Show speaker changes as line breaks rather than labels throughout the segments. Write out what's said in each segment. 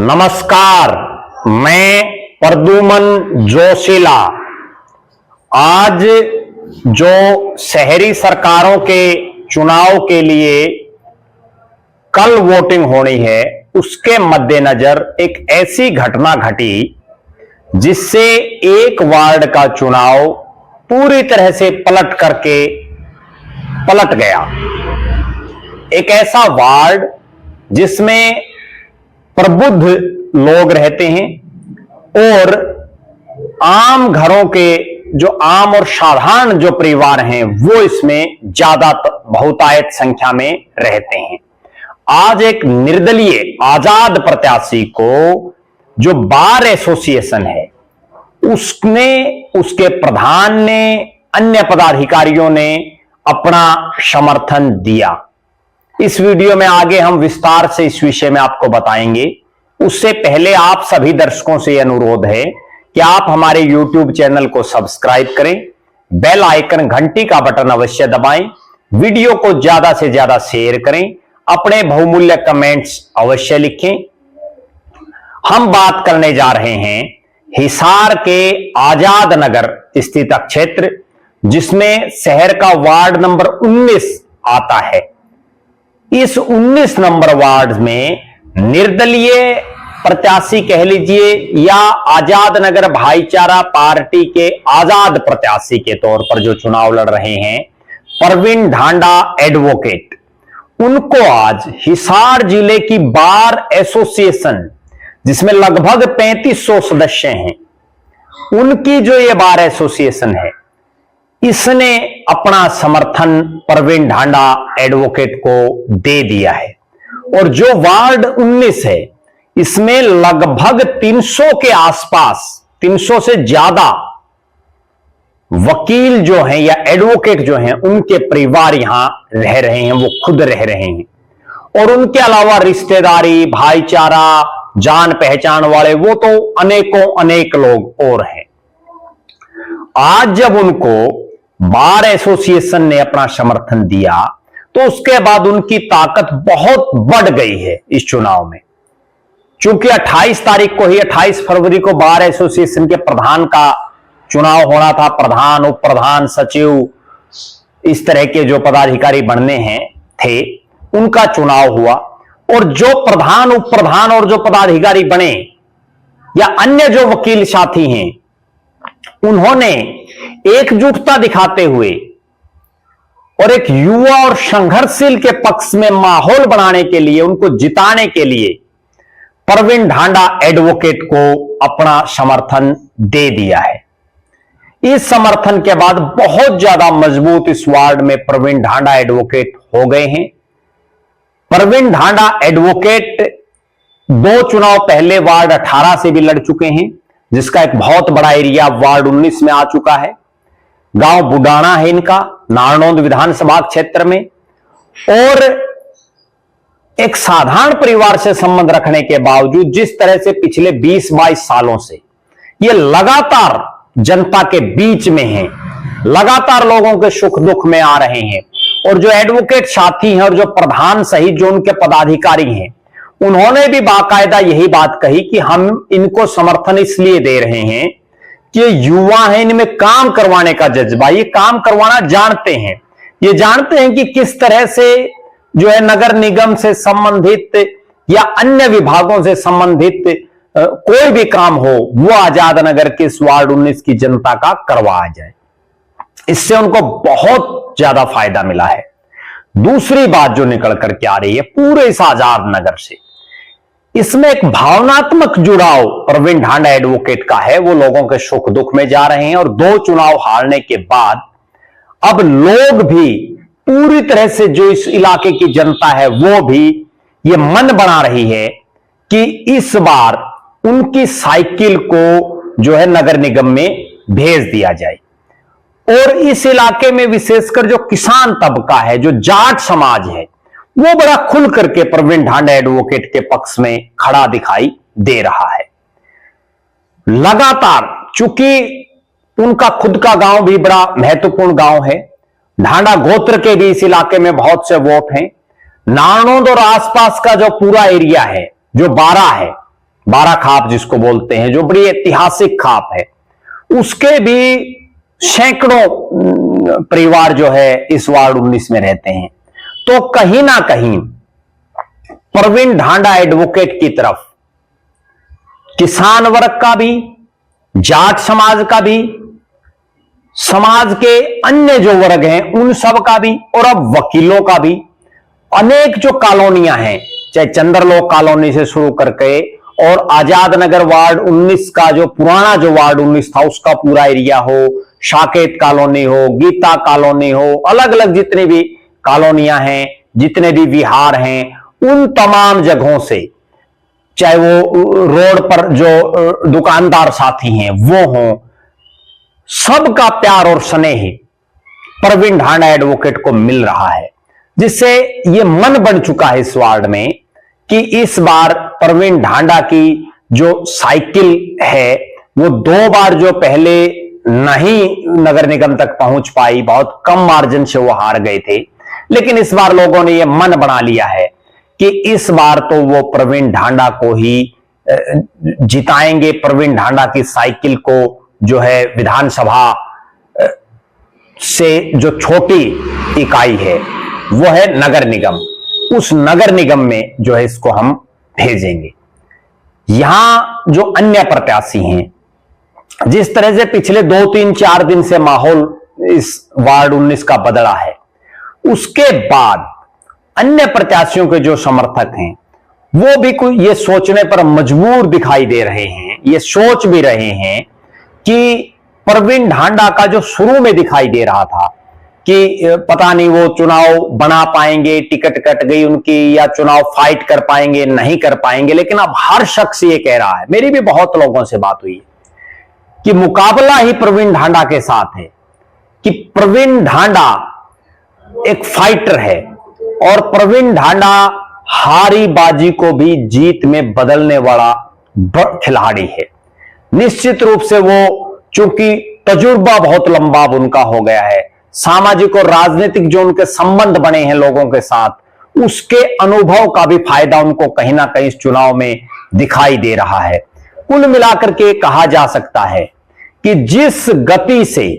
नमस्कार, मैं प्रद्युमन जोशीला। आज जो शहरी सरकारों के चुनाव के लिए कल वोटिंग होनी है, उसके मद्देनजर एक ऐसी घटना घटी जिससे एक वार्ड का चुनाव पूरी तरह से पलट गया। एक ऐसा वार्ड जिसमें प्रबुद्ध लोग रहते हैं और आम घरों के जो आम और साधारण जो परिवार हैं वो इसमें ज्यादा बहुतायत संख्या में रहते हैं। आज एक निर्दलीय आजाद प्रत्याशी को जो बार एसोसिएशन है उसके प्रधान ने, अन्य पदाधिकारियों ने अपना समर्थन दिया। इस वीडियो में आगे हम विस्तार से इस विषय में आपको बताएंगे। उससे पहले आप सभी दर्शकों से यह अनुरोध है कि आप हमारे YouTube चैनल को सब्सक्राइब करें, बेल आइकन घंटी का बटन अवश्य दबाएं, वीडियो को ज्यादा से ज्यादा शेयर करें, अपने बहुमूल्य कमेंट्स अवश्य लिखें। हम बात करने जा रहे हैं हिसार के आजाद नगर स्थित क्षेत्र, जिसमें शहर का वार्ड नंबर 19 आता है। इस 19 नंबर वार्ड में निर्दलीय प्रत्याशी कह लीजिए या आजाद नगर भाईचारा पार्टी के आजाद प्रत्याशी के तौर पर जो चुनाव लड़ रहे हैं, परवीन ढांडा एडवोकेट, उनको आज हिसार जिले की बार एसोसिएशन, जिसमें लगभग 3500 सदस्य हैं, उनकी जो ये बार एसोसिएशन है, इसने अपना समर्थन परवीन ढांडा एडवोकेट को दे दिया है। और जो वार्ड 19 है, इसमें लगभग 300 के आसपास, 300 से ज्यादा वकील जो हैं या एडवोकेट जो हैं, उनके परिवार यहां रह रहे हैं, वो खुद रह रहे हैं। और उनके अलावा रिश्तेदारी, भाईचारा, जान पहचान वाले वो तो अनेक लोग और हैं। आज जब उनको बार एसोसिएशन ने अपना समर्थन दिया तो उसके बाद उनकी ताकत बहुत बढ़ गई है इस चुनाव में। चूंकि 28 तारीख को ही, 28 फरवरी को बार एसोसिएशन के प्रधान का चुनाव होना था। प्रधान, उप प्रधान, सचिव, इस तरह के जो पदाधिकारी बनने थे, उनका चुनाव हुआ। और जो प्रधान, उप प्रधान और जो पदाधिकारी बने या अन्य जो वकील साथी हैं, उन्होंने एकजुटता दिखाते हुए और एक युवा और संघर्षशील के पक्ष में माहौल बनाने के लिए, उनको जिताने के लिए परवीन ढांडा एडवोकेट को अपना समर्थन दे दिया है। इस समर्थन के बाद बहुत ज्यादा मजबूत इस वार्ड में परवीन ढांडा एडवोकेट हो गए हैं। परवीन ढांडा एडवोकेट 2 चुनाव पहले वार्ड 18 से भी लड़ चुके हैं, जिसका एक बहुत बड़ा एरिया वार्ड 19 में आ चुका है। गांव बुडाना है इनका, नारनौंद विधानसभा क्षेत्र में। और एक साधारण परिवार से संबंध रखने के बावजूद जिस तरह से पिछले 20-22 सालों से ये लगातार जनता के बीच में हैं, लगातार लोगों के सुख दुख में आ रहे हैं, और जो एडवोकेट साथी हैं और जो प्रधान सहित जो उनके पदाधिकारी हैं, उन्होंने भी बाकायदा यही बात कही कि हम इनको समर्थन इसलिए दे रहे हैं कि युवा है, इनमें काम करवाने का जज्बा, ये काम करवाना जानते हैं, ये जानते हैं कि किस तरह से जो है नगर निगम से संबंधित या अन्य विभागों से संबंधित कोई भी काम हो वो आजाद नगर के इस वार्ड 19 की जनता का करवाया जाए। इससे उनको बहुत ज्यादा फायदा मिला है। दूसरी बात जो निकल करके आ रही है पूरे इस आजाद नगर से, इसमें एक भावनात्मक जुड़ाव परवीन ढांडा एडवोकेट का है। वो लोगों के सुख दुख में जा रहे हैं और 2 चुनाव हारने के बाद अब लोग भी पूरी तरह से, जो इस इलाके की जनता है वो भी ये मन बना रही है कि इस बार उनकी साइकिल को जो है नगर निगम में भेज दिया जाए। और इस इलाके में विशेषकर जो किसान तबका है, जो जाट समाज है, वो बड़ा खुल करके परवीन ढांडा एडवोकेट के पक्ष में खड़ा दिखाई दे रहा है। लगातार, चूंकि उनका खुद का गांव भी बड़ा महत्वपूर्ण गांव है, ढांडा गोत्र के भी इस इलाके में बहुत से वोट हैं। नारनौंद और आसपास का जो पूरा एरिया है, जो 12 है, 12 खाप जिसको बोलते हैं, जो बड़ी ऐतिहासिक खाप है, उसके भी सैकड़ों परिवार जो है इस वार्ड 19 में रहते हैं। तो कहीं ना कहीं प्रवीण ढांडा एडवोकेट की तरफ किसान वर्ग का भी, जाट समाज का भी, समाज के अन्य जो वर्ग हैं उन सब का भी, और अब वकीलों का भी, अनेक जो कॉलोनियां हैं, चाहे चंद्रलोक कॉलोनी से शुरू करके और आजाद नगर वार्ड 19 का जो पुराना जो वार्ड 19 था उसका पूरा एरिया हो, साकेत कॉलोनी हो, गीता कॉलोनी हो, अलग अलग जितनी भी कॉलोनियां हैं, जितने भी विहार हैं, उन तमाम जगहों से, चाहे वो रोड पर जो दुकानदार साथी हैं वो हों, सबका प्यार और स्नेह प्रवीण ढांडा एडवोकेट को मिल रहा है, जिससे ये मन बन चुका है इस वार्ड में कि इस बार प्रवीण ढांडा की जो साइकिल है वो 2 बार जो पहले नहीं नगर निगम तक पहुंच पाई, बहुत कम मार्जिन से वो हार गए थे, लेकिन इस बार लोगों ने ये मन बना लिया है कि इस बार तो वो प्रवीण ढांडा को ही जिताएंगे। प्रवीण ढांडा की साइकिल को जो है विधानसभा से जो छोटी इकाई है वो है नगर निगम, उस नगर निगम में जो है इसको हम भेजेंगे। यहां जो अन्य प्रत्याशी हैं, जिस तरह से पिछले 2, 3, 4 दिन से माहौल इस वार्ड 19 का बदला है, उसके बाद अन्य प्रत्याशियों के जो समर्थक हैं वो भी कोई ये सोचने पर मजबूर दिखाई दे रहे हैं, ये सोच भी रहे हैं कि प्रवीण ढांडा का जो शुरू में दिखाई दे रहा था कि पता नहीं वो चुनाव बना पाएंगे, टिकट कट गई उनकी, या चुनाव फाइट कर पाएंगे, नहीं कर पाएंगे, लेकिन अब हर शख्स ये कह रहा है, मेरी भी बहुत लोगों से बात हुई कि मुकाबला ही प्रवीण ढांडा के साथ है, कि प्रवीण ढांडा एक फाइटर है और प्रवीण ढांडा हारी बाजी को भी जीत में बदलने वाला खिलाड़ी है। निश्चित रूप से वो, चूंकि तजुर्बा बहुत लंबा उनका हो गया है, सामाजिक और राजनीतिक जो उनके संबंध बने हैं लोगों के साथ, उसके अनुभव का भी फायदा उनको कहीं ना कहीं इस चुनाव में दिखाई दे रहा है। कुल मिलाकर के कहा जा सकता है कि जिस गति से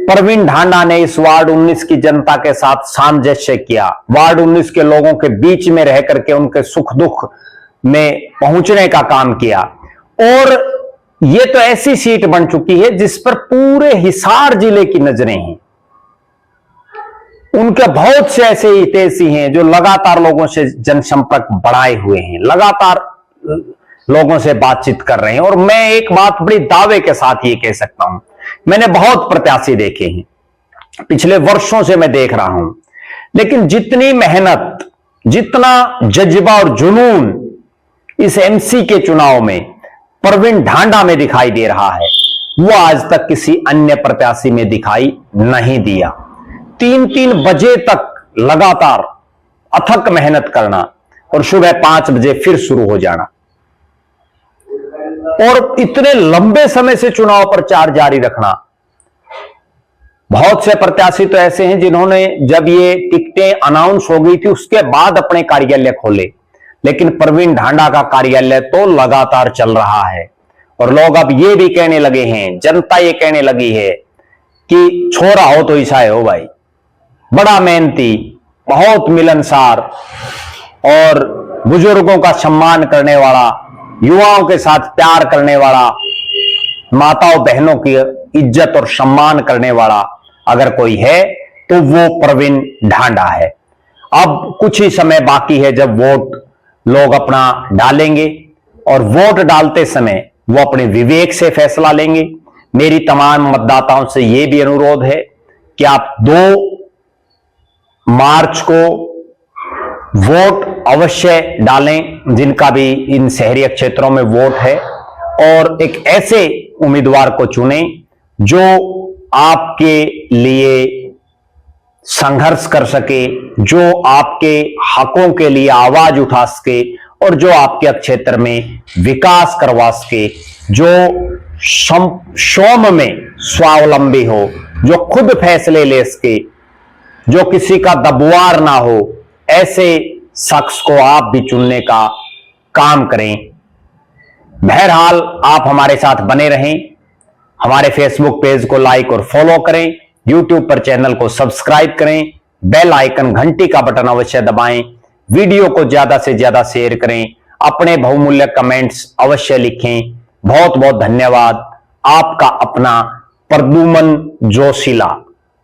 प्रवीण ढांडा ने इस वार्ड 19 की जनता के साथ सामंजस्य किया, वार्ड 19 के लोगों के बीच में रह करके उनके सुख दुख में पहुंचने का काम किया, और ये तो ऐसी सीट बन चुकी है जिस पर पूरे हिसार जिले की नजरें हैं। उनके बहुत से ऐसे हितैषी हैं जो लगातार लोगों से जनसंपर्क बढ़ाए हुए हैं, लगातार लोगों से बातचीत कर रहे हैं। और मैं एक बात बड़ी दावे के साथ ये कह सकता हूं, मैंने बहुत प्रत्याशी देखे हैं, पिछले वर्षों से मैं देख रहा हूं, लेकिन जितनी मेहनत, जितना जज्बा और जुनून इस एमसी के चुनाव में प्रवीण ढांडा में दिखाई दे रहा है, वो आज तक किसी अन्य प्रत्याशी में दिखाई नहीं दिया। 3-3 बजे तक लगातार अथक मेहनत करना और सुबह 5 बजे फिर शुरू हो जाना, और इतने लंबे समय से चुनाव प्रचार जारी रखना। बहुत से प्रत्याशी तो ऐसे हैं जिन्होंने जब ये टिकटें अनाउंस हो गई थी उसके बाद अपने कार्यालय खोले, लेकिन प्रवीण ढांडा का कार्यालय तो लगातार चल रहा है। और लोग अब ये भी कहने लगे हैं, जनता ये कहने लगी है कि छोरा हो तो ईसाई हो भाई, बड़ा मेहनती, बहुत मिलनसार और बुजुर्गों का सम्मान करने वाला, युवाओं के साथ प्यार करने वाला, माताओं बहनों की इज्जत और सम्मान करने वाला अगर कोई है तो वो प्रवीण ढांडा है। अब कुछ ही समय बाकी है जब वोट लोग अपना डालेंगे, और वोट डालते समय वो अपने विवेक से फैसला लेंगे। मेरी तमाम मतदाताओं से यह भी अनुरोध है कि आप 2 मार्च को वोट अवश्य डालें, जिनका भी इन शहरी क्षेत्रों में वोट है, और एक ऐसे उम्मीदवार को चुनें जो आपके लिए संघर्ष कर सके, जो आपके हकों के लिए आवाज उठा सके, और जो आपके क्षेत्र में विकास करवा सके, जो सोम में स्वावलंबी हो, जो खुद फैसले ले सके, जो किसी का दबवार ना हो, ऐसे शख्स को आप भी चुनने का काम करें। बहरहाल आप हमारे साथ बने रहें, हमारे फेसबुक पेज को लाइक और फॉलो करें, यूट्यूब पर चैनल को सब्सक्राइब करें, बेल आइकन घंटी का बटन अवश्य दबाएं, वीडियो को ज्यादा से ज्यादा शेयर करें, अपने बहुमूल्य कमेंट्स अवश्य लिखें। बहुत बहुत धन्यवाद। आपका अपना प्रद्युमन जोशीला।